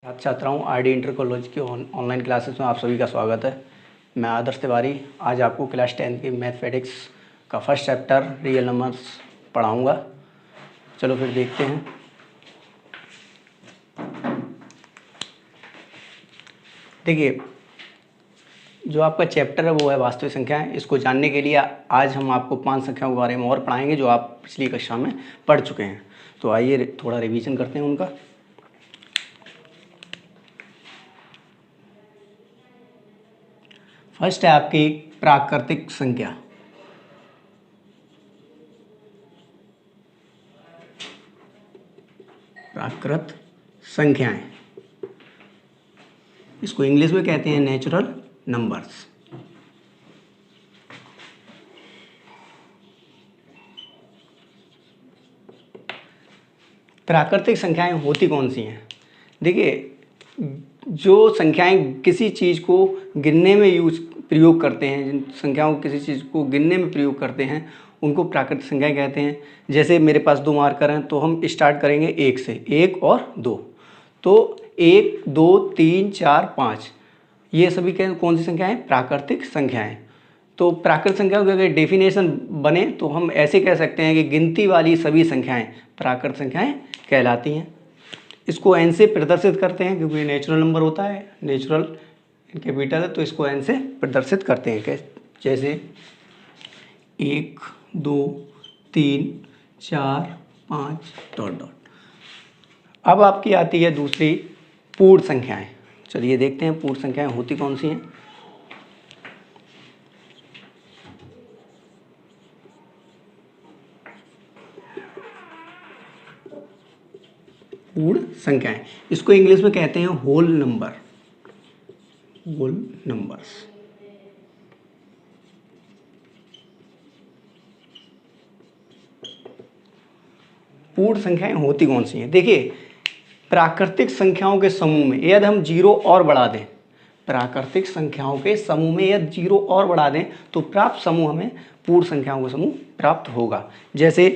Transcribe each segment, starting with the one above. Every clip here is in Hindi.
छात्राओं आरडी इंटर कॉलेज की ऑनलाइन क्लासेस में आप सभी का स्वागत है। मैं आदर्श तिवारी आज आपको क्लास 10 की मैथमेटिक्स का फर्स्ट चैप्टर रियल नंबर्स पढ़ाऊंगा। चलो फिर देखते हैं। देखिए, जो आपका चैप्टर है वो है वास्तविक संख्याएं। इसको जानने के लिए आज हम आपको 5 संख्याओं के बारे में और पढ़ाएंगे जो आप पिछली कक्षा में पढ़ चुके हैं। तो आइए थोड़ा रिवीजन करते हैं उनका। फर्स्ट है आपकी प्राकृतिक संख्या। प्राकृत संख्याएं, इसको इंग्लिश में कहते हैं नेचुरल नंबर्स। प्राकृतिक संख्याएं होती कौन सी हैं? देखिए, जो संख्याएं किसी चीज़ को गिनने में प्रयोग करते हैं, जिन संख्याओं को किसी चीज़ को गिनने में प्रयोग करते हैं उनको प्राकृतिक संख्याएं कहते हैं। जैसे मेरे पास 2 मार्कर हैं तो हम स्टार्ट करेंगे 1 से, 1 और 2। तो 1, 2, 3, 4, 5 ये सभी कौन सी संख्याएं? प्राकृतिक संख्याएं। तो प्राकृतिक संख्याओं की अगर डेफिनेशन बने तो हम ऐसे कह सकते हैं कि गिनती वाली सभी संख्याएं प्राकृतिक संख्याएं कहलाती हैं। इसको n से प्रदर्शित करते हैं क्योंकि नेचुरल नंबर होता है, नेचुरल कैपिटल है, तो इसको n से प्रदर्शित करते हैं। जैसे 1, 2, 3, 4, 5 डॉट डॉट। अब आपकी आती है दूसरी पूर्ण संख्याएं। चलिए देखते हैं पूर्ण संख्याएं होती कौन सी हैं। पूर्ण संख्याएं, इसको इंग्लिश में कहते हैं होल नंबर, होल नंबर्स। पूर्ण संख्याएं होती कौन सी हैं? देखिए, प्राकृतिक संख्याओं के समूह में यदि हम 0 और बढ़ा दें, प्राकृतिक संख्याओं के समूह में यदि 0 और बढ़ा दें तो प्राप्त समूह हमें पूर्ण संख्याओं का समूह प्राप्त होगा। जैसे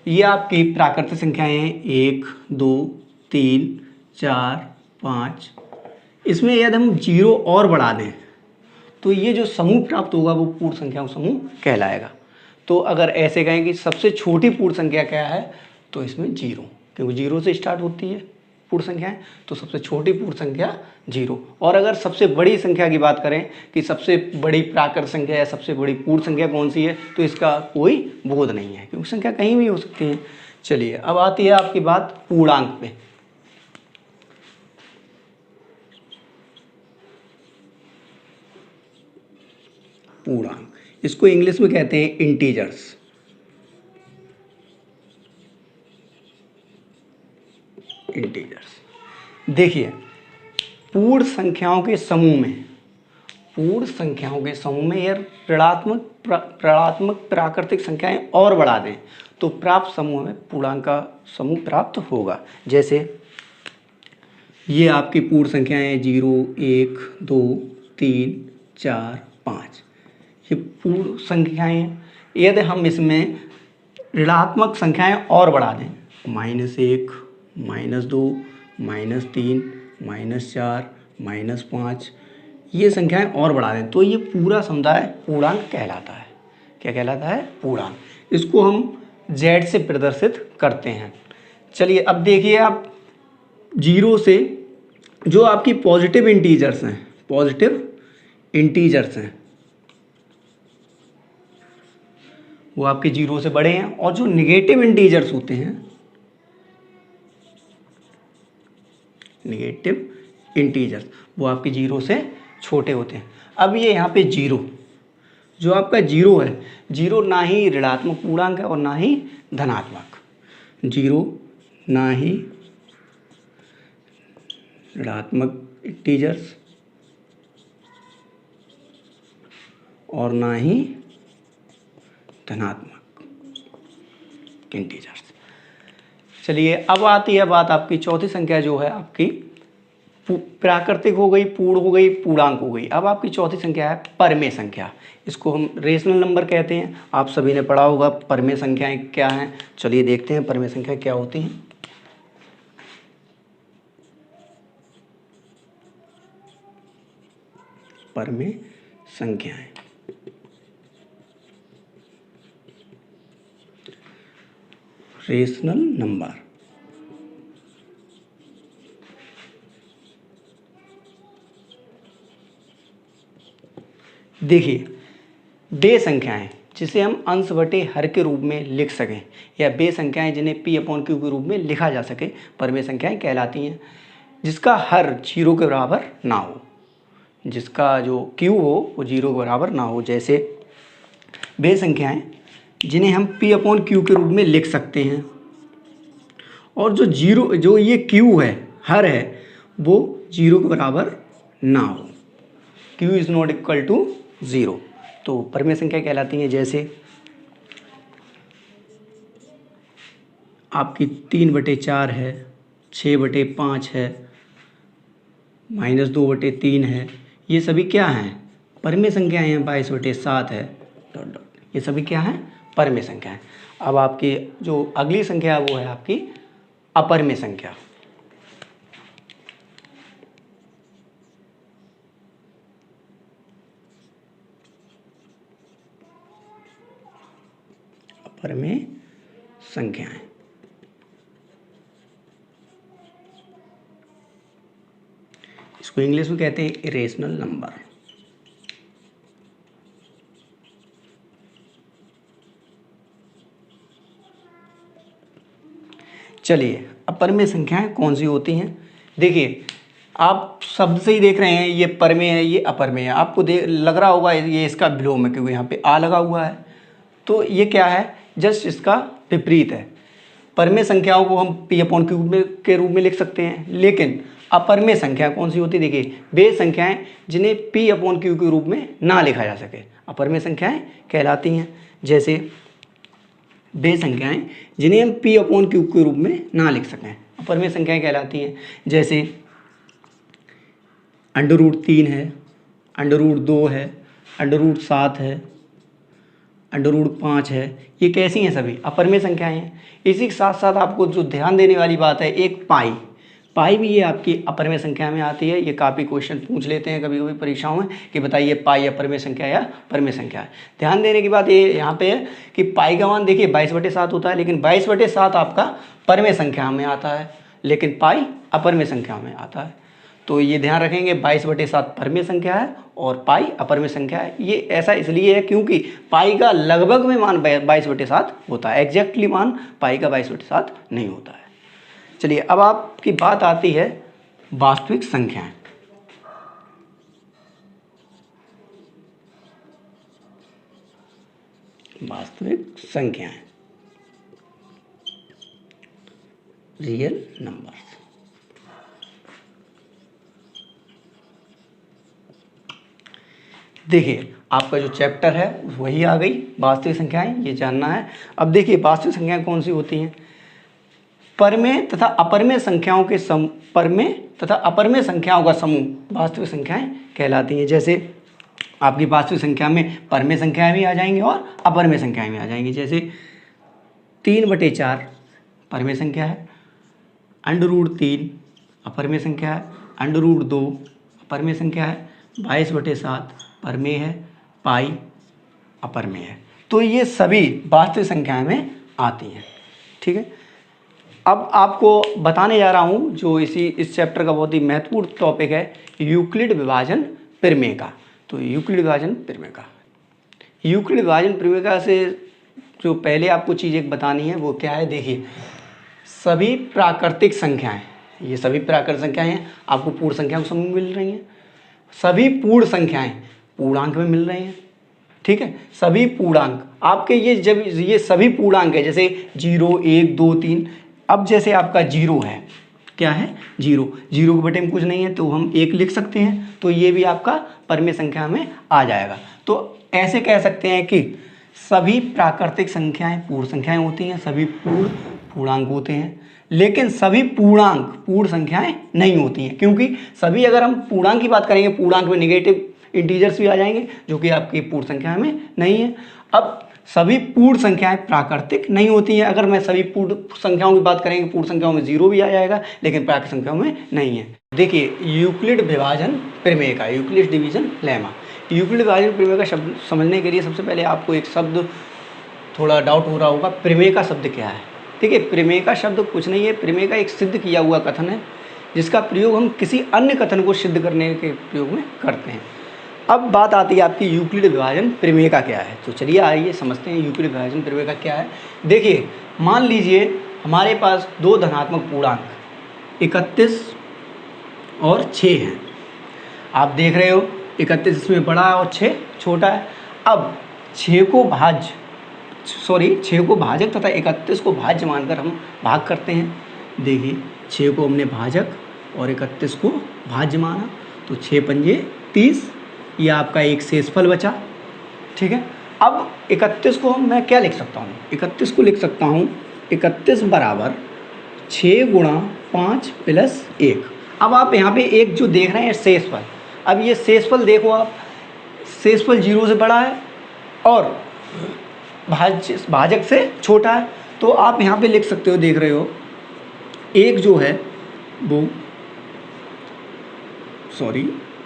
ये आपकी प्राकृतिक संख्याएं हैं 1, 2, 3, 4, 5। इसमें यदि हम 0 और बढ़ा दें तो ये जो समूह प्राप्त होगा वो पूर्ण संख्याओं समूह कहलाएगा। तो अगर ऐसे कहें कि सबसे छोटी पूर्ण संख्या क्या है तो इसमें 0, क्योंकि 0 से स्टार्ट होती है पूर्ण संख्याएं, तो सबसे छोटी पूर्ण संख्या 0। और अगर सबसे बड़ी संख्या की बात करें कि सबसे बड़ी प्राकृतिक संख्या या सबसे बड़ी पूर्ण संख्या कौन सी है, तो इसका कोई बोध नहीं है क्योंकि संख्या कहीं भी हो सकती है। चलिए अब आती है आपकी बात पूर्णांक पे। पूर्णांक, इसको इंग्लिश में कहते हैं इंटीजर्स। इंटीजर्स। देखिए, पूर्ण संख्याओं के समूह में, पूर्ण संख्याओं के समूह में यह ऋणात्मक प्राकृतिक संख्याएं और बढ़ा दें तो प्राप्त समूह में पूर्णांक का समूह प्राप्त होगा। जैसे ये आपकी पूर्ण संख्याएं 0, 1, 2, 3, 4, 5 ये पूर्ण संख्याएं हैं। यदि हम इसमें ऋणात्मक संख्याएं और बढ़ा दें, -1, -2, -3, -4, -5 ये संख्याएं और बढ़ा दें तो ये पूरा समुदाय पूर्णांक कहलाता है। क्या कहलाता है? पूर्णांक। इसको हम z से प्रदर्शित करते हैं। चलिए अब देखिए, आप 0 से जो आपकी पॉजिटिव इंटीजर्स हैं, पॉजिटिव इंटीजर्स हैं वो आपके 0 से बड़े हैं, और जो निगेटिव इंटीजर्स होते हैं, निगेटिव इंटीजर्स वो आपके 0 से छोटे होते हैं। अब ये यहाँ पे 0, जो आपका 0 है, 0 ना ही ऋणात्मक पूर्णांक है और ना ही धनात्मक। 0 ना ही ऋणात्मक इंटीजर्स और ना ही धनात्मक इंटीजर्स। चलिए अब आती है बात आपकी चौथी संख्या जो है आपकी प्राकृतिक हो गई, पूर्ण हो गई, पूर्णांक हो गई। अब आपकी चौथी संख्या है परमेय संख्या। इसको हम रेशनल नंबर कहते हैं। आप सभी ने पढ़ा होगा परमेय संख्याएं क्या हैं। चलिए देखते हैं परमेय संख्या क्या होती हैं। अपरमेय संख्याएं। Rational number. देखिए, वे संख्याएं जिसे हम अंश बटे हर के रूप में लिख सकें या वे संख्याएं जिन्हें p अपॉन क्यू के रूप में लिखा जा सके परमेय संख्याएं कहलाती हैं, जिसका हर 0 के बराबर ना हो, जिसका जो q हो वो 0 के बराबर ना हो। जैसे वे संख्याएं जिन्हें हम p अपॉन क्यू के रूप में लिख सकते हैं और जो ये q है, हर है, वो 0 के बराबर ना हो, q is not equal to 0, तो परमेय संख्या कहलाती हैं। जैसे आपकी 3/4 है, 6/5 है, -2/3 है, ये सभी क्या हैं? परमेय संख्याएं हैं। 22/7 है, डॉट डॉट, ये सभी क्या हैं? परमेय संख्याएं। अब आपकी जो अगली संख्या वो है आपकी अपरमेय संख्या। अपरमेय संख्याएं, इसको इंग्लिश में कहते हैं इरेशनल नंबर। चलिए, अपरमेय संख्याएं कौन सी होती हैं? देखिए, आप शब्द से ही देख रहे हैं, ये परमेय है, ये अपरमेय है। आपको लग रहा होगा ये इसका विलोम है, क्योंकि यहाँ पे आ लगा हुआ है। तो ये क्या है? जस्ट इसका विपरीत है। परमेय संख्याओं को हम p अपॉन क्यू के रूप में लिख सकते हैं, लेकिन अपरमेय संख्या कौन सी होती है? देखिए, वे संख्याएं जिन्हें p अपॉन क्यू के रूप में ना लिखा जा सके अपरमेय संख्याएं कहलाती हैं। जैसे वे संख्याएं जिन्हें हम p अपॉन क्यू के रूप में ना लिख सकें अपरमेय संख्याएं कहलाती हैं। जैसे √3 है, √2 है, √7 है, √5 है, ये कैसी हैं? सभी अपरमेय संख्याएं हैं। इसी के साथ साथ आपको जो ध्यान देने वाली बात है, एक पाई भी ये आपकी अपरमेय संख्या में आती है। ये काफ़ी क्वेश्चन पूछ लेते हैं कभी कभी परीक्षाओं में कि बताइए पाई अपरमेय संख्या या परमेय संख्या है। ध्यान देने की बात ये यहाँ पे है कि पाई का मान देखिए 22/7 होता है, लेकिन 22/7 आपका परमेय संख्या में आता है, लेकिन पाई अपरमेय संख्या में आता है। तो ये ध्यान रखेंगे, 22/7 परमेय संख्या है और पाई अपरमेय संख्या है। ये ऐसा इसलिए है क्योंकि पाई का लगभग में मान 22/7 होता है, एग्जैक्टली मान पाई का 22/7 नहीं होता है। चलिए, अब आपकी बात आती है वास्तविक संख्याएं। वास्तविक संख्याएं, रियल नंबर। देखिए, आपका जो चैप्टर है वही आ गई, वास्तविक संख्याएं, ये जानना है। अब देखिए, वास्तविक संख्याएं कौन सी होती हैं? परमेय तथा अपरमेय संख्याओं के परमेय तथा अपरमेय संख्याओं का समूह वास्तविक संख्याएं कहलाती हैं। जैसे आपकी वास्तविक संख्या में परमेय संख्याएं भी आ जाएंगी और अपरमेय संख्याएं भी आ जाएंगी। जैसे 3/4 परमेय संख्या है, √3 अपरमेय संख्या है, √2 अपरमेय संख्या है, 22/7 परमेय है, पाई अपरमेय है। तो ये सभी वास्तविक संख्याएं में आती हैं। ठीक है, अब आपको बताने जा रहा हूँ जो इस चैप्टर का बहुत ही महत्वपूर्ण टॉपिक है, यूक्लिड विभाजन प्रमेय का। तो यूक्लिड विभाजन प्रमेय का से जो पहले आपको चीज़ एक बतानी है वो क्या है? देखिए, सभी प्राकृतिक संख्याएं, ये सभी प्राकृतिक संख्याएं हैं, आपको पूर्ण संख्याओं के समूह मिल रही हैं। सभी पूर्ण संख्याएं पूर्णांक में मिल रही हैं। ठीक है, सभी पूर्णांक आपके ये सभी पूर्णांक है, जैसे 0, 1, 2, 3। अब जैसे आपका 0 है, क्या है? 0 के बटे में कुछ नहीं है, तो हम 1 लिख सकते हैं, तो ये भी आपका परमेय संख्या में आ जाएगा। तो ऐसे कह सकते हैं कि सभी प्राकृतिक संख्याएं पूर्ण संख्याएं होती हैं, सभी पूर्णांक होते हैं, लेकिन सभी पूर्णांक पूर्ण संख्याएं नहीं होती हैं, क्योंकि सभी, अगर हम पूर्णांक की बात करेंगे, पूर्णांक में नेगेटिव इंटीजर्स भी आ जाएंगे जो कि आपकी पूर्ण संख्या में नहीं है। अब सभी पूर्ण संख्याएं प्राकृतिक नहीं होती हैं। अगर मैं सभी पूर्ण संख्याओं की बात करेंगे, पूर्ण संख्याओं में 0 भी आ जाएगा, लेकिन प्राकृतिक संख्याओं में नहीं है। देखिए यूक्लिड विभाजन प्रमेय का, यूक्लिड डिवीजन लेमा, यूक्लिड विभाजन प्रमेय का शब्द समझने के लिए सबसे पहले आपको एक शब्द थोड़ा डाउट हो रहा होगा, प्रमेय का शब्द क्या है। देखिए प्रमेय का शब्द कुछ नहीं है, प्रमेय का एक सिद्ध किया हुआ कथन है जिसका प्रयोग हम किसी अन्य कथन को सिद्ध करने के प्रयोग में करते हैं। अब बात आती है आपकी यूक्लिड विभाजन प्रमेय का क्या है। तो चलिए आइए समझते हैं यूक्लिड विभाजन प्रमेय का क्या है। देखिए मान लीजिए हमारे पास दो धनात्मक पूर्णांक 31 और 6 हैं। आप देख रहे हो 31 इसमें बड़ा है और 6 छोटा है। अब 6 को भाजक तथा 31 को भाज्य मानकर हम भाग करते हैं। देखिए 6 को हमने भाजक और 31 को भाज्य माना, तो 6 पंजे 30, ये आपका एक शेषफल बचा। ठीक है, अब 31 को मैं क्या लिख सकता हूँ, 31 को लिख सकता हूँ 31 बराबर 6 गुणा 5 प्लस 1। अब आप यहाँ पे एक जो देख रहे हैं शेषफल, अब ये शेषफल देखो आप, शेषफल 0 से बड़ा है और भाजक से छोटा है। तो आप यहाँ पे लिख सकते हो, देख रहे हो एक जो है वो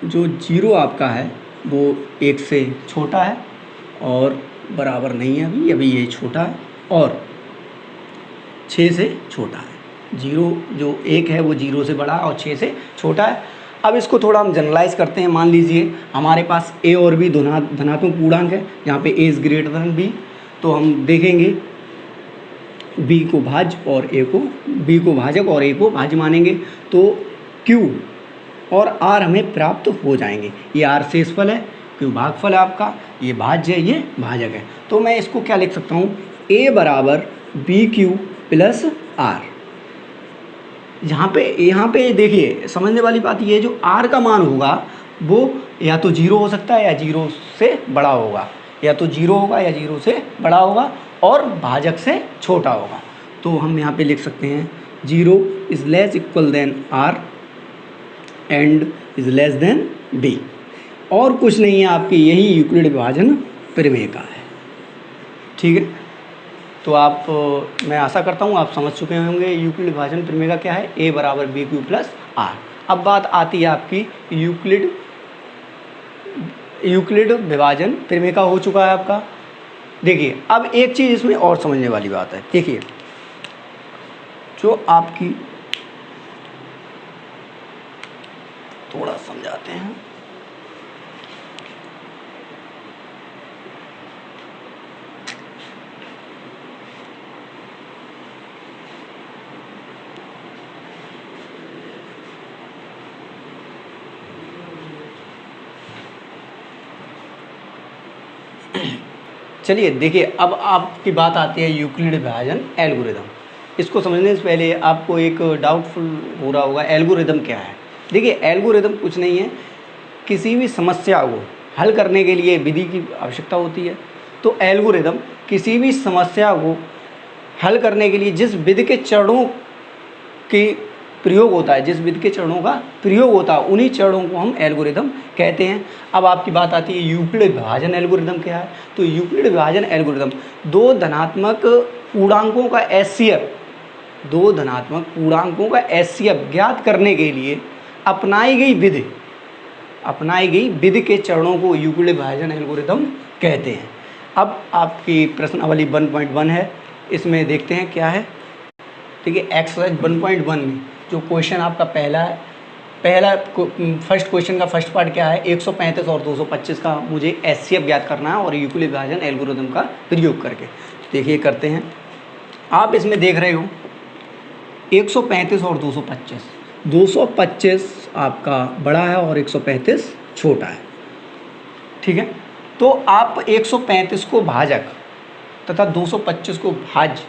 जो 0 आपका है वो 1 से छोटा है और बराबर नहीं है, अभी ये छोटा है और 6 से छोटा है। 0 जो 1 है वो 0 से बड़ा और 6 से छोटा है। अब इसको थोड़ा हम जनरलाइज करते हैं। मान लीजिए हमारे पास a और b धनात्मक पूर्णांक है, जहाँ पे a is greater than b, तो हम देखेंगे b को भाज्य और b को भाजक और a को भाज्य मानेंगे, तो q और r हमें प्राप्त हो जाएंगे। ये r शेषफल है, q भागफल है आपका, ये भाज्य है, ये भाजक है। तो मैं इसको क्या लिख सकता हूँ, a बराबर bq प्लस r। यहाँ पे देखिए समझने वाली बात ये है, जो r का मान होगा वो या तो 0 हो सकता है या 0 से बड़ा होगा, या तो 0 होगा या 0 से बड़ा होगा और भाजक से छोटा होगा। तो हम यहाँ पे लिख सकते हैं 0 is less equal than r and is less than b। और कुछ नहीं है, आपकी यही यूक्लिड विभाजन प्रमेय का है। ठीक है, तो आप मैं आशा करता हूँ आप समझ चुके होंगे यूक्लिड विभाजन प्रमेय का क्या है, a बराबर bq प्लस r। अब बात आती है आपकी यूक्लिड विभाजन प्रमेय का हो चुका है आपका। देखिए अब एक चीज़ इसमें और समझने वाली बात है। देखिए जो आपकी थोड़ा समझाते हैं। चलिए देखिए, अब आपकी बात आती है यूक्लिड विभाजन एल्गोरिदम। इसको समझने से पहले आपको एक डाउटफुल हो रहा होगा, एल्गोरिदम क्या है। देखिए एल्गोरिदम कुछ नहीं है, किसी भी समस्या को हल करने के लिए विधि की आवश्यकता होती है। तो एल्गोरिदम किसी भी समस्या को हल करने के लिए जिस विधि के चरणों की प्रयोग होता है, जिस विधि के चरणों का प्रयोग होता है, उन्हीं चरणों को हम एल्गोरिदम कहते हैं। अब आपकी बात आती है यूक्लिड विभाजन एल्गोरिदम क्या है। तो यूक्लिड विभाजन एल्गोरिदम दो धनात्मक पूर्णांकों का एचसीएफ ज्ञात करने के लिए अपनाई गई विधि के चरणों को यूक्लिड विभाजन एल्गोरिदम कहते हैं। अब आपकी प्रश्नावली 1.1 है, इसमें देखते हैं क्या है। देखिए एक्सरसाइज 1.1 में जो क्वेश्चन आपका फर्स्ट क्वेश्चन का फर्स्ट पार्ट क्या है, 135 और 225 का मुझे एचसीएफ ज्ञात करना है और यूक्लिड विभाजन एल्गोरिदम का प्रयोग करके। देखिए करते हैं। आप इसमें देख रहे हो 135 और 225 आपका बड़ा है और 135 छोटा है। ठीक है, तो आप 135 को भाजक तथा 225 को भाज्य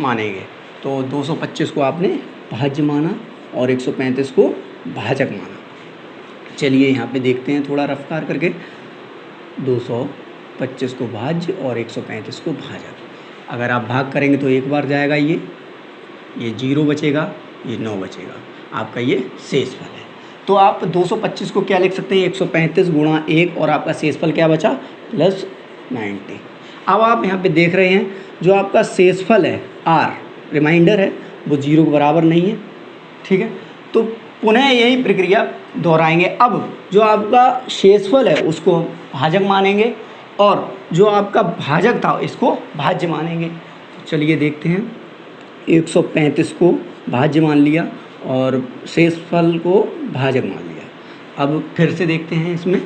मानेंगे। तो 225 को आपने भाज्य माना और 135 को भाजक माना। चलिए यहाँ पे देखते हैं थोड़ा रफ्तार करके, 225 को भाज्य और 135 को भाजक। अगर आप भाग करेंगे तो एक बार जाएगा, ये 0 बचेगा, ये 9 बचेगा, आपका ये शेषफल है। तो आप 225 को क्या लिख सकते हैं, 135 गुणा 1 और आपका शेषफल क्या बचा, प्लस 90। अब आप यहाँ पे देख रहे हैं जो आपका शेषफल है r, रिमाइंडर है, वो 0 के बराबर नहीं है। ठीक है, तो पुनः यही प्रक्रिया दोहराएंगे। अब जो आपका शेषफल है उसको भाजक मानेंगे और जो आपका भाजक था इसको भाज्य मानेंगे। चलिए देखते हैं, 135 को भाज्य मान लिया और शेषफल को भाजक मान लिया। अब फिर से देखते हैं, इसमें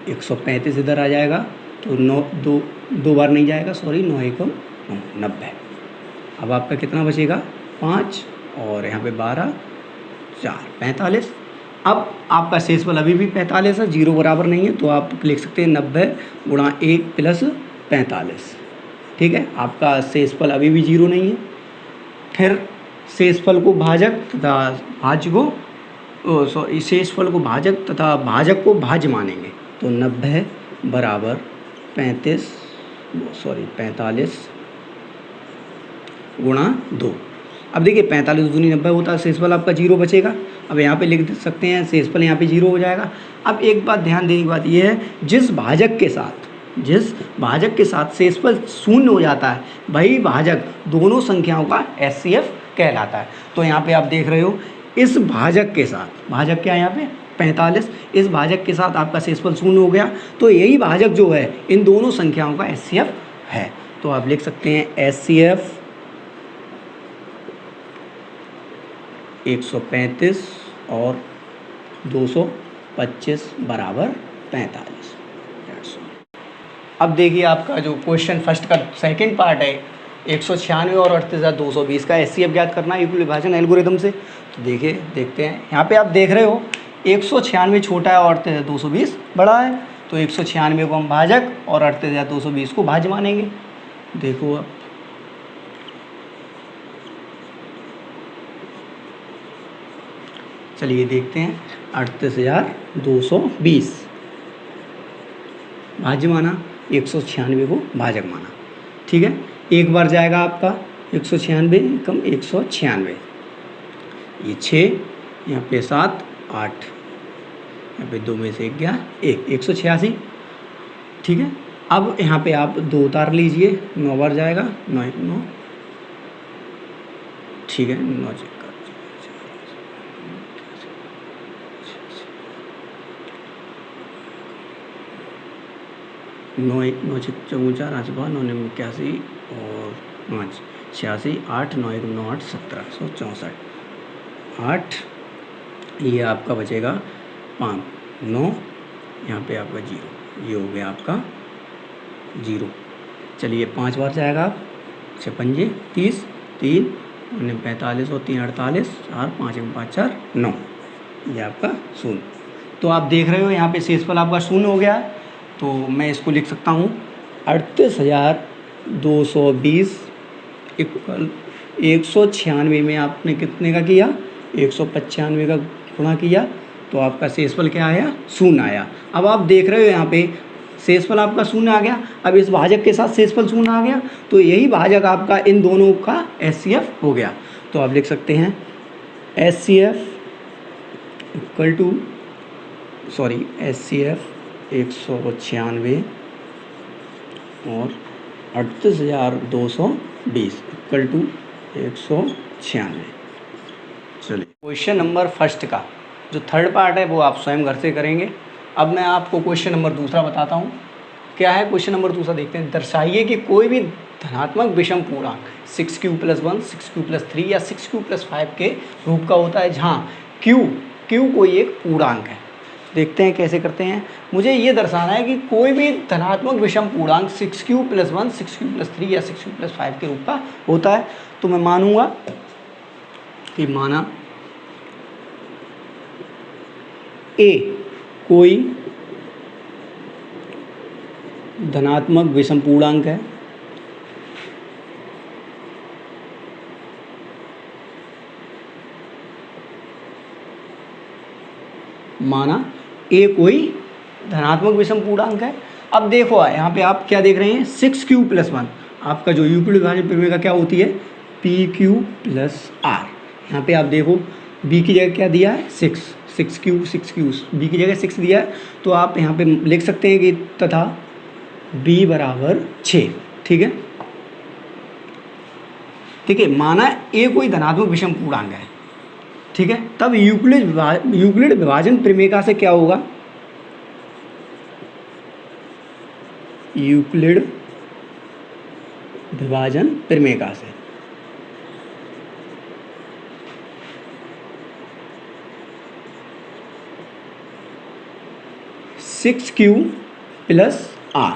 135 इधर आ जाएगा तो 9 दो बार नहीं जाएगा, सॉरी, 9 1 9 90। अब आपका कितना बचेगा, 5 और यहाँ पे 12 4 45। अब आपका शेषफल अभी भी 45 है, 0 बराबर नहीं है, तो आप लिख सकते हैं 90 गुणा 1 प्लस 45। ठीक है, आपका शेषफल अभी भी 0 नहीं है। फिर शेषफल को भाजक तथा भाज्य को शेषफल को भाजक तथा भाजक को भाज्य मानेंगे, तो 90 बराबर 45 गुणा 2। अब देखिए 45 दूनी 90 होता है, शेषफल आपका 0 बचेगा। अब यहाँ पे लिख सकते हैं शेषफल यहाँ पे 0 हो जाएगा। अब एक बात ध्यान देने की बात यह है, जिस भाजक के साथ शेषफल शून्य हो जाता है वही भाजक दोनों संख्याओं का एचसीएफ कहलाता है। तो यहाँ पे आप देख रहे हो, इस भाजक के साथ, भाजक क्या है यहाँ पे 45, इस भाजक के साथ आपका शेषफल शून्य हो गया, तो यही भाजक जो है इन दोनों संख्याओं का एचसीएफ है। तो आप लिख सकते हैं एचसीएफ 135 और 225 बराबर 45। अब देखिए आपका जो क्वेश्चन फर्स्ट का सेकंड पार्ट है, 196 और 38,220 का एचसीएफ ज्ञात करना है युगल विभाजन एल्गोरिथम से। तो देखिए देखते हैं, यहाँ पे आप देख रहे हो 196 छोटा है और 38,220 बड़ा है, तो 196 को हम भाजक और 38,220 को भाज्य मानेंगे। देखो अब चलिए देखते हैं, 38,220 भाज्य माना, 196 को भाजक माना। ठीक है, एक बार जाएगा आपका 196 कम 196, ये 6, यहाँ पे 7 8, यहाँ पे 2 में से 1 गया 186। ठीक है, अब यहाँ पे आप 2 उतार लीजिए, 9 बार जाएगा, 9 1 9। ठीक है, 9 चेक 9 1 9 6 4 8 5 9 9 81 और 5 86 8 9 1 9 8 1764 8। ये आपका बचेगा 5 9, यहाँ पे आपका 0, ये हो गया आपका 0। चलिए 5 बार जाएगा आप, 6 पंजे 30 3 45 और 3 48 4 5 1 5 4 9, ये आपका 0। तो आप देख रहे हो यहाँ पे शेषफल आपका 0 हो गया है, तो मैं इसको लिख सकता हूँ 38,220 इक्वल 196 में आपने कितने का किया, 195 का गुणा किया, तो आपका शेषफल क्या आया, 0 आया। अब आप देख रहे हो यहाँ पे शेषफल आपका 0 आ गया। अब इस भाजक के साथ शेषफल 0 आ गया, तो यही भाजक आपका इन दोनों का एचसीएफ हो गया। तो आप लिख सकते हैं एचसीएफ इक्वल टू एचसीएफ 196 और 38,220 इक्वल टू 196। चलिए क्वेश्चन नंबर फर्स्ट का जो थर्ड पार्ट है वो आप स्वयं घर से करेंगे। अब मैं आपको क्वेश्चन नंबर दूसरा बताता हूँ। क्या है क्वेश्चन नंबर दूसरा, देखते हैं। दर्शाइए कि कोई भी धनात्मक विषम पूर्णांक 6q + 1 6q + 3 या 6q + 5 के रूप का होता है, जहाँ q कोई एक पूर्णांक है। देखते हैं कैसे करते हैं। मुझे ये दर्शाना है कि कोई भी धनात्मक विषम पूर्णांक 6q + 1 6q + 3 या 6q + 5 के रूप का होता है। तो मैं मानूंगा कि माना ए कोई धनात्मक विषम पूर्णांक है, माना ए कोई धनात्मक विषम पूर्णांक है। अब देखो यहाँ पे आप क्या देख रहे हैं, 6q + 1 आपका जो यूक्लिड विभाजन प्रमेय क्या होती है, pq + r। यहाँ पे आप देखो b की जगह क्या दिया है, 6q b की जगह 6 दिया है, तो आप यहाँ पे लिख सकते हैं कि तथा b = 6। ठीक है, ठीक है, माना a कोई धनात्मक विषम पूर्णांक है, ठीक है। तब यूक्लिड विभाजन प्रमेय से क्या होगा, यूक्लिड विभाजन प्रमेय से सिक्स क्यू प्लस आर।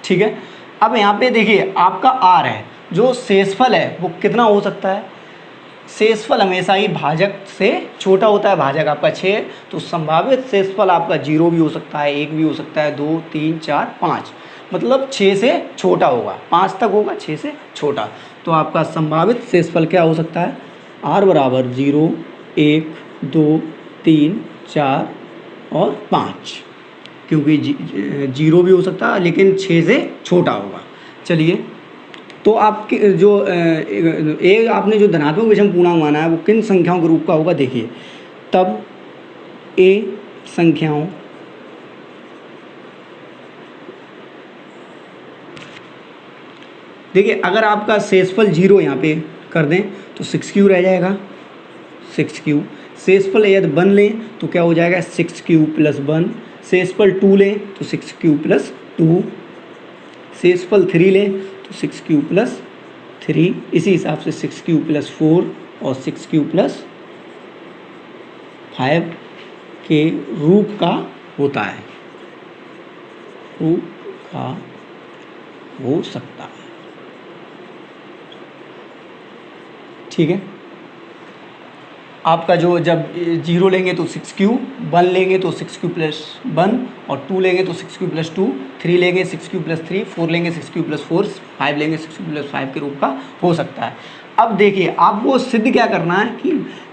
ठीक है। अब यहाँ पे देखिए आपका आर है, जो शेषफल है वो कितना हो सकता है, शेषफल हमेशा ही भाजक से छोटा होता है। भाजक आपका 6, तो संभावित शेषफल आपका 0 भी हो सकता है, 1 भी हो सकता है, 2 3 4 5, मतलब 6 से छोटा होगा, 5 तक होगा, 6 से छोटा। तो आपका संभावित शेषफल क्या हो सकता है, आर बराबर 0 1 2 3 4 और 5, क्योंकि 0 भी हो सकता है लेकिन 6 से छोटा होगा। चलिए, तो आपके जो एक आपने जो धनात्मक विषम पूर्णांक माना है वो किन संख्याओं के रूप का होगा, देखिए। तब ए संख्याओं देखिए, अगर आपका शेषफल 0 यहाँ पे कर दें तो 6q रह जाएगा, 6q। शेषफल यदि 1 लें तो क्या हो जाएगा, 6q प्लस 1। शेषफल 2 लें तो 6q प्लस 2। शेषफल 3 लें तो 6q प्लस 3। इसी हिसाब से 6q प्लस 4 और 6q प्लस 5 के रूप का होता है, रूप का हो सकता है। ठीक है। आपका जो जब 0 लेंगे तो 6q, 1 लेंगे तो 6q प्लस 1 और 2 लेंगे तो 6q प्लस 2, 3 लेंगे 6q प्लस 3, 4 लेंगे 6q प्लस 4, 5 लेंगे 6q प्लस 5 के रूप का हो सकता है। अब देखिए आपको सिद्ध क्या करना है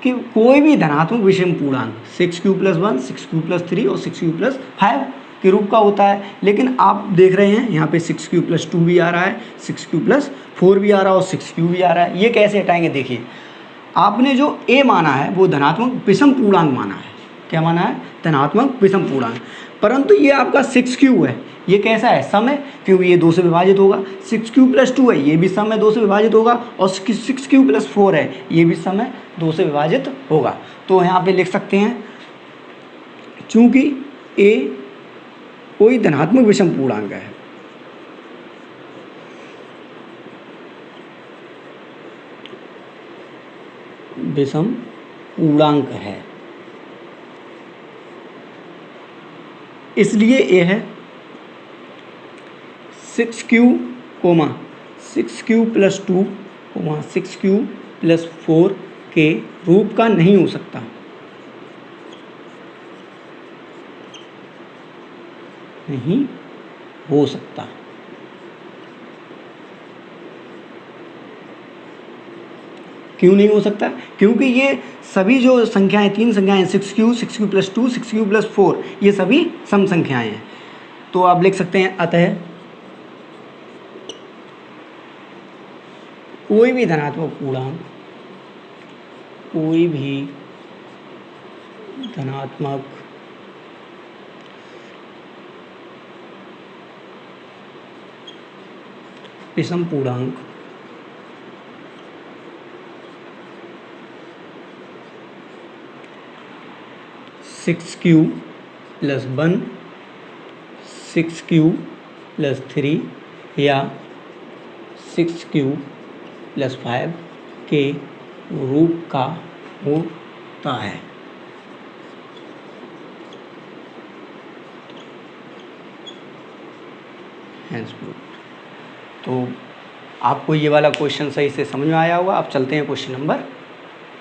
कि कोई भी धनात्मक विषम पूर्णांक 6q प्लस 1, 6q प्लस 3 और 6q प्लस 5 के रूप का होता है। लेकिन आप देख रहे हैं यहाँ पे 6q प्लस 2 भी आ रहा है, 6q प्लस 4 भी आ रहा है और 6q भी आ रहा है। ये कैसे हटाएंगे, देखिए आपने जो a माना है वो धनात्मक विषम पूर्णांक माना है। क्या माना है, धनात्मक विषम पूर्णांक। परंतु ये आपका 6q है, ये कैसा है, सम है, क्योंकि ये 2 से विभाजित होगा। 6q प्लस 2 है, ये भी सम है, 2 से विभाजित होगा। और 6q प्लस 4 है, ये भी सम है, 2 से विभाजित होगा। तो यहाँ पे लिख सकते हैं, चूँकि a कोई धनात्मक विषम पूर्णांक है, विषम पूर्णांक है, इसलिए ये है 6q, 6q plus 2, 6q plus 4 के रूप का नहीं हो सकता। नहीं हो सकता। क्यों नहीं हो सकता, क्योंकि ये सभी जो संख्याएं, 3 संख्याएं 6q, 6q plus 2, 6q plus 4, ये सभी सम संख्याएं हैं। तो आप लिख सकते हैं, अतः कोई भी धनात्मक पूर्णांक, कोई भी धनात्मक विषम पूर्णांक six Q plus 1, 6q plus 3 या 6q प्लस 5 के रूप का होता है। तो आपको ये वाला क्वेश्चन सही से समझ में आया होगा। अब चलते हैं क्वेश्चन नंबर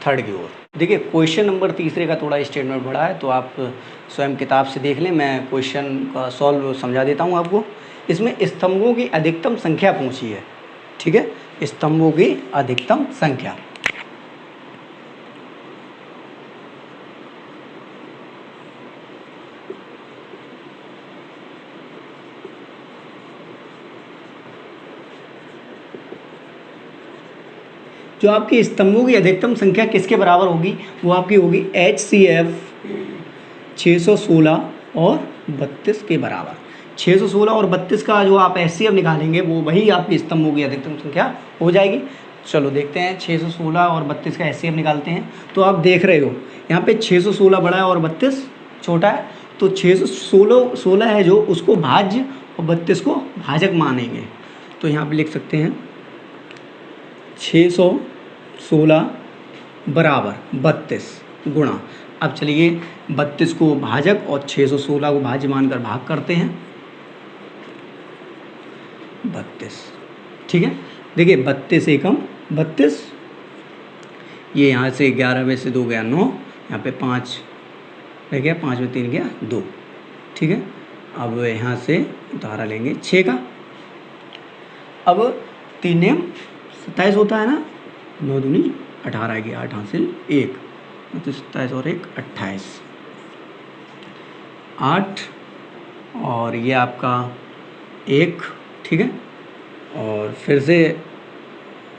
3 की ओर। देखिए क्वेश्चन नंबर 3 का थोड़ा स्टेटमेंट बड़ा है, तो आप स्वयं किताब से देख लें। मैं क्वेश्चन का सॉल्व समझा देता हूँ आपको। इसमें स्तंभों की अधिकतम संख्या पूछी है, ठीक है, स्तंभों की अधिकतम संख्या। जो आपकी स्तंभों की अधिकतम संख्या किसके बराबर होगी, वो आपकी होगी HCF 616 और 32 के बराबर। 616 और 32 का जो आप HCF निकालेंगे वो वही आपकी स्तंभों की अधिकतम संख्या हो जाएगी। चलो देखते हैं 616 और 32 का एचसीएफ निकालते हैं। तो आप देख रहे हो यहाँ पे 616 बड़ा है और 32 छोटा है, तो 616 है जो उसको भाज्य और 32 को भाजक मानेंगे। तो यहाँ पे लिख सकते हैं 616 बराबर 32 गुणा, अब चलिए 32 को भाजक और 616 को भाज्य मानकर भाग करते हैं 32। ठीक है, देखिए 32 एकम 32, ये यहाँ से 11 में से 2 गया 9, यहाँ पे 5 रह गया, 5 में 3 गया 2। ठीक है, अब यहाँ से उतारा लेंगे 6 का। अब 3 नेम 27 होता है ना, 9 दूनी 18 गया, 8 हासिल 1, तो 27 और 1 28, 8 और ये आपका 1। ठीक है, और फिर से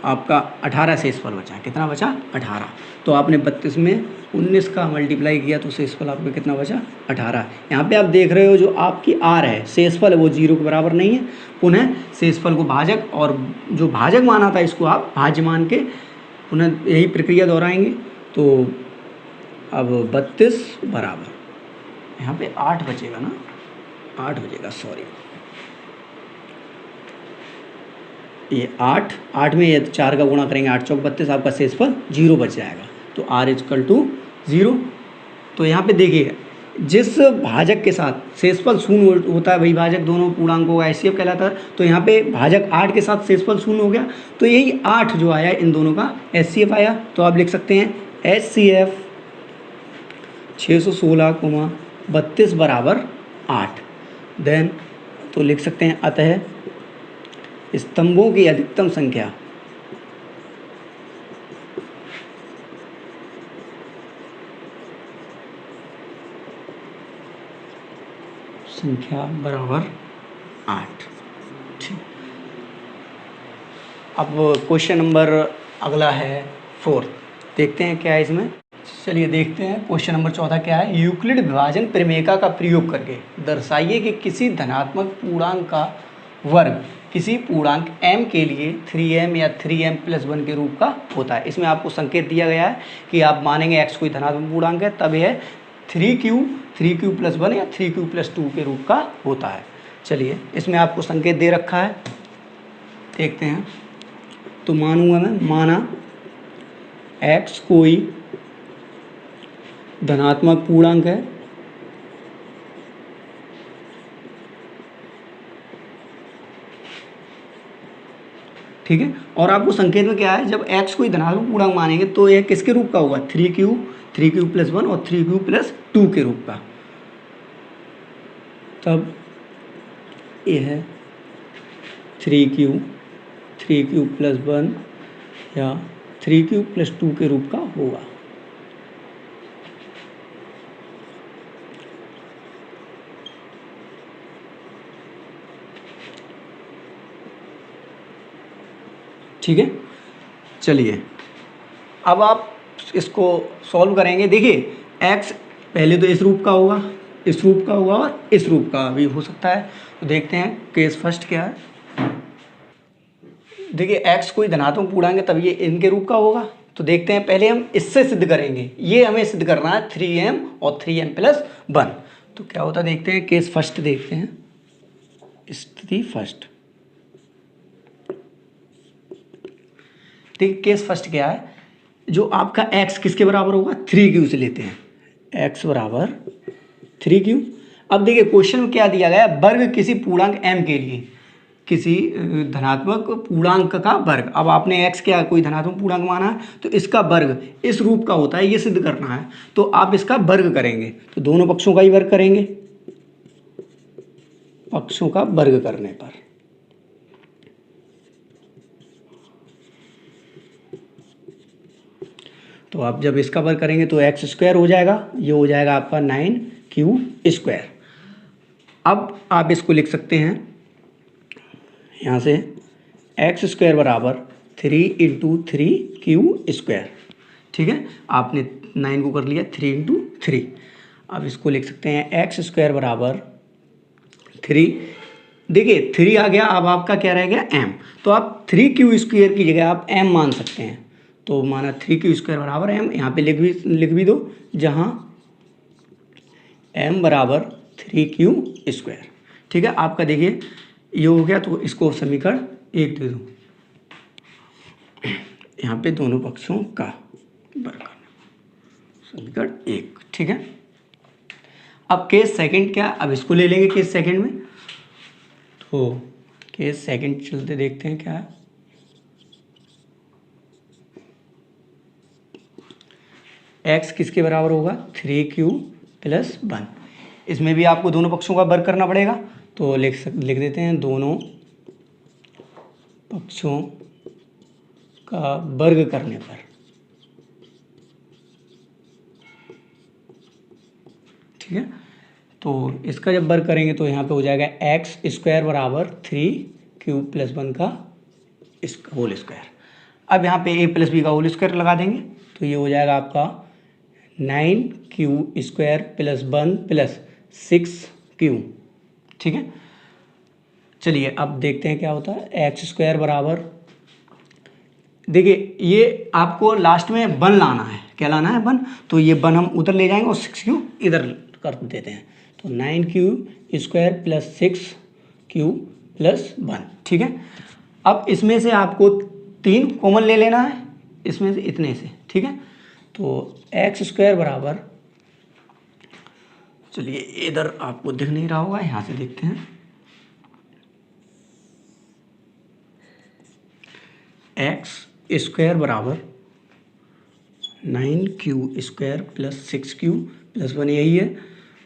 आपका 18 शेषफल बचा, कितना बचा 18। तो आपने 32 में 19 का मल्टीप्लाई किया तो शेषफल आपका कितना बचा 18। यहाँ पे आप देख रहे हो जो आपकी आर है शेषफल है वो 0 के बराबर नहीं है। पुनः शेषफल को भाजक और जो भाजक माना था इसको आप भाज्य मान के पुनः यही प्रक्रिया दोहराएंगे। तो अब 32 बराबर यहाँ पे 8 बचेगा ना, 8 बचेगा, सॉरी ये 8 में ये 4 का गुणा करेंगे, 8 चौक 32, आपका शेषफल 0 बच जाएगा। तो r इक्वल टू 0। तो यहाँ पे देखिए जिस भाजक के साथ शेषफल शून्य होता है वही भाजक दोनों पूर्णांकों का एचसीएफ कहलाता है। तो यहाँ पे भाजक 8 के साथ शेषफल शून्य हो गया, तो यही 8 जो आया इन दोनों का एचसीएफ आया। तो आप लिख सकते हैं एचसीएफ 616, 32 बराबर 8। देन तो लिख सकते हैं अतः स्तंभों की अधिकतम संख्या बराबर 8। ठीक, अब क्वेश्चन नंबर अगला है 4, देखते हैं क्या है इसमें। चलिए देखते हैं क्वेश्चन नंबर 14 क्या है। यूक्लिड विभाजन प्रमेयिका का प्रयोग करके दर्शाइए कि किसी धनात्मक पूर्णांक का वर्ग किसी पूर्णांक m के लिए 3m या 3m+1 के रूप का होता है। इसमें आपको संकेत दिया गया है कि आप मानेंगे x कोई धनात्मक पूर्णांक है तब यह 3q+1 या 3q+2 के रूप का होता है। चलिए इसमें आपको संकेत दे रखा है, देखते हैं। तो मानूंगा मैं, माना x कोई धनात्मक पूर्णांक है ठीक है, और आपको संकेत में क्या है, जब x कोई धनात्मक पूर्णांक मानेंगे तो यह किसके रूप का होगा 3q+1 और 3q+2 के रूप का। तब यह है 3q+1 या 3q+2 के रूप का होगा। ठीक है, चलिए अब आप इसको सॉल्व करेंगे। देखिए x पहले तो इस रूप का होगा, इस रूप का होगा और इस रूप का भी हो सकता है। तो देखते हैं केस फर्स्ट क्या है। देखिए x कोई धनात्मक पूर्णांक है तब ये इनके रूप का होगा। तो देखते हैं, पहले हम इससे सिद्ध करेंगे, ये हमें सिद्ध करना है 3m और 3m+1। तो क्या होता है देखते हैं, केस फर्स्ट देखते हैं, स्थिति फर्स्ट। ठीक, केस फर्स्ट क्या है, जो आपका x किसके बराबर होगा 3q से लेते हैं, x बराबर 3q। अब देखिए क्वेश्चन में क्या दिया गया है, वर्ग किसी पूर्णांक m के लिए, किसी धनात्मक पूर्णांक का वर्ग। अब आपने x क्या कोई धनात्मक पूर्णांक माना है तो इसका वर्ग इस रूप का होता है, ये सिद्ध करना है। तो आप इसका वर्ग करेंगे, तो दोनों पक्षों का ही वर्ग करेंगे, पक्षों का वर्ग करने पर तो आप जब इसका वर्ग करेंगे तो x² हो जाएगा, ये हो जाएगा आपका 9q²। अब आप इसको लिख सकते हैं यहाँ से x² बराबर 3 × 3q²। ठीक है, आपने 9 को कर लिया 3 × 3। अब इसको लिख सकते हैं x² बराबर 3 देखिए 3 आ गया, अब आपका क्या रह गया m, तो आप 3q² की जगह आप m मान सकते हैं। तो माना 3q² बराबर m, यहाँ पे लिख भी दो, जहाँ m बराबर 3q²। ठीक है, आपका देखिए ये हो गया, तो इसको समीकरण 1 दे दो, यहाँ पे दोनों पक्षों का वर्ग, समीकरण 1। ठीक है, अब केस सेकंड क्या, अब इसको ले लेंगे केस सेकंड में। तो केस सेकंड चलते देखते हैं क्या है। x किसके बराबर होगा, 3q+1। इसमें भी आपको दोनों पक्षों का वर्ग करना पड़ेगा, तो लिख देते हैं दोनों पक्षों का वर्ग करने पर, ठीक है। तो इसका जब वर्ग करेंगे तो यहाँ पे हो जाएगा x² बराबर 3q+1 का होल स्क्वायर। अब यहाँ पे a+b का होल स्क्वायर लगा देंगे, तो ये हो जाएगा आपका 9q² + 1 + 6q। ठीक है, चलिए अब देखते हैं क्या होता है। x² बराबर, देखिए ये आपको लास्ट में 1 लाना है, क्या लाना है, 1। तो ये 1 हम उधर ले जाएंगे और 6q इधर कर देते हैं, तो 9q² + 6q + 1। ठीक है, अब इसमें से आपको 3 कॉमन ले लेना है, इसमें से इतने से। ठीक है, तो x² बराबर, चलिए इधर आपको दिख नहीं रहा होगा, यहाँ से देखते हैं। x² बराबर 9q² + 6q + 1, यही है।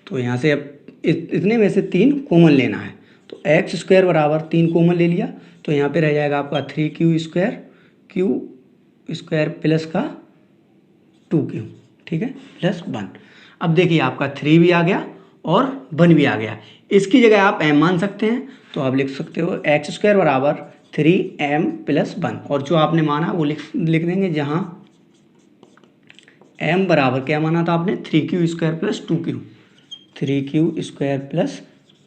तो यहाँ से अब इतने में से 3 कॉमन लेना है, तो x² बराबर 3 कॉमन ले लिया, तो यहाँ पे रह जाएगा आपका 3q² प्लस का 2q, ठीक है, +1। अब देखिए आपका 3 भी आ गया और 1 भी आ गया, इसकी जगह आप m मान सकते हैं, तो आप लिख सकते हो x² बराबर 3m + 1, और जो आपने माना वो लिख देंगे, जहाँ m बराबर क्या माना था आपने, 3q² + 2q, 3q² +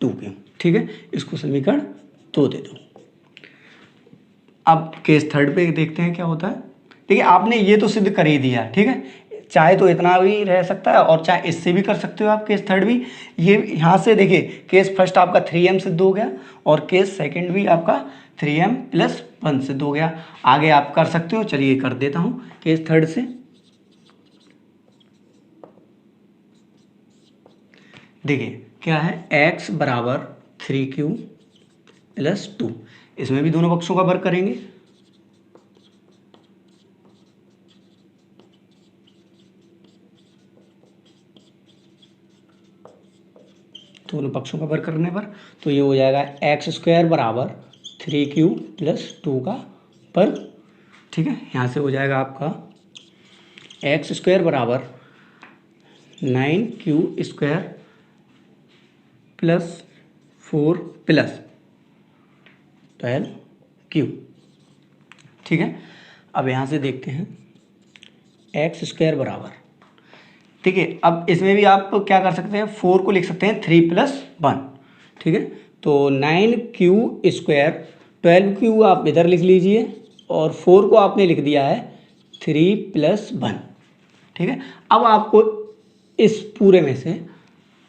2q। ठीक है, इसको समीकरण 2 दे दो। अब केस थर्ड पे देखते हैं क्या होता है। देखिए आपने ये तो सिद्ध कर ही दिया, ठीक है, चाहे तो इतना भी रह सकता है और चाहे इससे भी कर सकते हो आप केस थर्ड भी। ये यहाँ से देखिए केस फर्स्ट आपका 3m सिद्ध हो गया और केस सेकंड भी आपका 3m + 1 सिद्ध हो गया। आगे आप कर सकते हो, चलिए कर देता हूँ केस थर्ड से। देखिए क्या है, x बराबर 3q + 2, इसमें भी दोनों पक्षों का वर्ग करेंगे, दोनों पक्षों का वर्ग करने पर, तो ये हो जाएगा x² बराबर 3q + 2 का वर्ग। ठीक है, यहाँ से हो जाएगा आपका x² बराबर 9q² + 4 + 12q। ठीक है, अब यहाँ से देखते हैं x² बराबर, ठीक है, अब इसमें भी आप क्या कर सकते हैं, 4 को लिख सकते हैं 3 + 1। ठीक है, तो 9q², 12q आप इधर लिख लीजिए और 4 को आपने लिख दिया है 3 + 1। ठीक है, अब आपको इस पूरे में से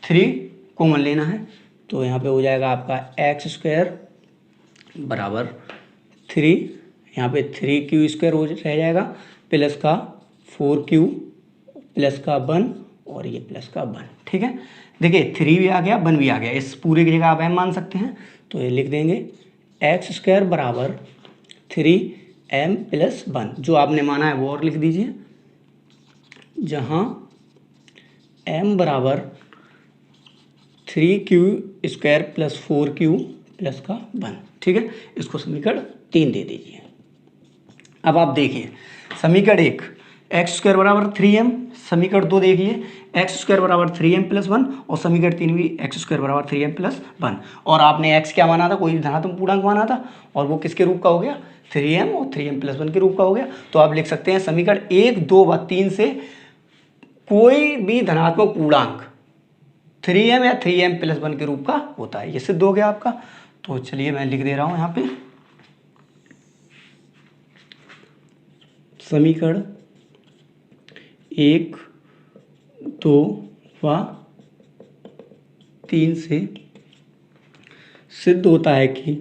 3 कॉमन लेना है, तो यहाँ पे हो जाएगा आपका x² बराबर 3, यहाँ पे 3q² रह जाएगा, प्लस का 4q प्लस का 1 और ये प्लस का 1। ठीक है, देखिए 3 भी आ गया, 1 भी आ गया, इस पूरे की जगह आप m मान सकते हैं, तो ये लिख देंगे x² बराबर 3m + 1, जो आपने माना है वो और लिख दीजिए, जहाँ m बराबर 3q² + 4q प्लस का 1। ठीक है, इसको समीकरण 3 दे दीजिए। अब आप देखिए समीकरण 1 x² बराबर 3m, समीकरण 2 देखिए x² बराबर 3m + 1, और समीकरण 3 भी x² बराबर 3m + 1, और आपने x क्या माना था, कोई धनात्मक पूर्णांक माना था, और वो किसके रूप का हो गया, 3m और 3m + 1 के रूप का हो गया। तो आप लिख सकते हैं समीकरण 1, 2 व 3 से कोई भी धनात्मक पूर्णांक 3m या 3m + 1 के रूप का होता है, ये सिद्ध हो गया आपका। तो चलिए मैं लिख दे रहा हूँ यहाँ पे, समीकरण 1, 2 व 3 से सिद्ध होता है कि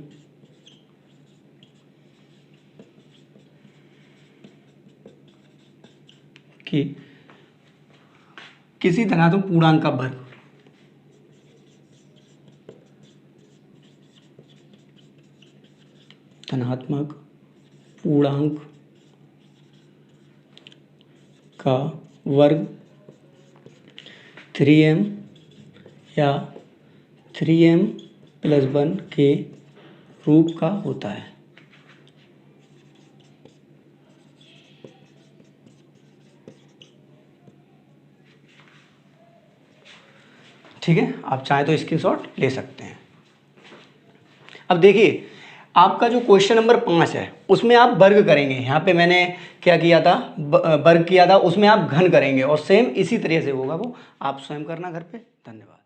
किसी धनात्मक पूर्णांक का वर्ग धनात्मक पूर्णांक का वर्ग 3m या 3m+1 के रूप का होता है। ठीक है, आप चाहें तो स्क्रीनशॉट ले सकते हैं। अब देखिए, आपका जो क्वेश्चन नंबर 5 है उसमें आप वर्ग करेंगे। यहाँ पे मैंने क्या किया था, वर्ग किया था, उसमें आप घन करेंगे और सेम इसी तरह से होगा वो, आप स्वयं करना घर पे। धन्यवाद।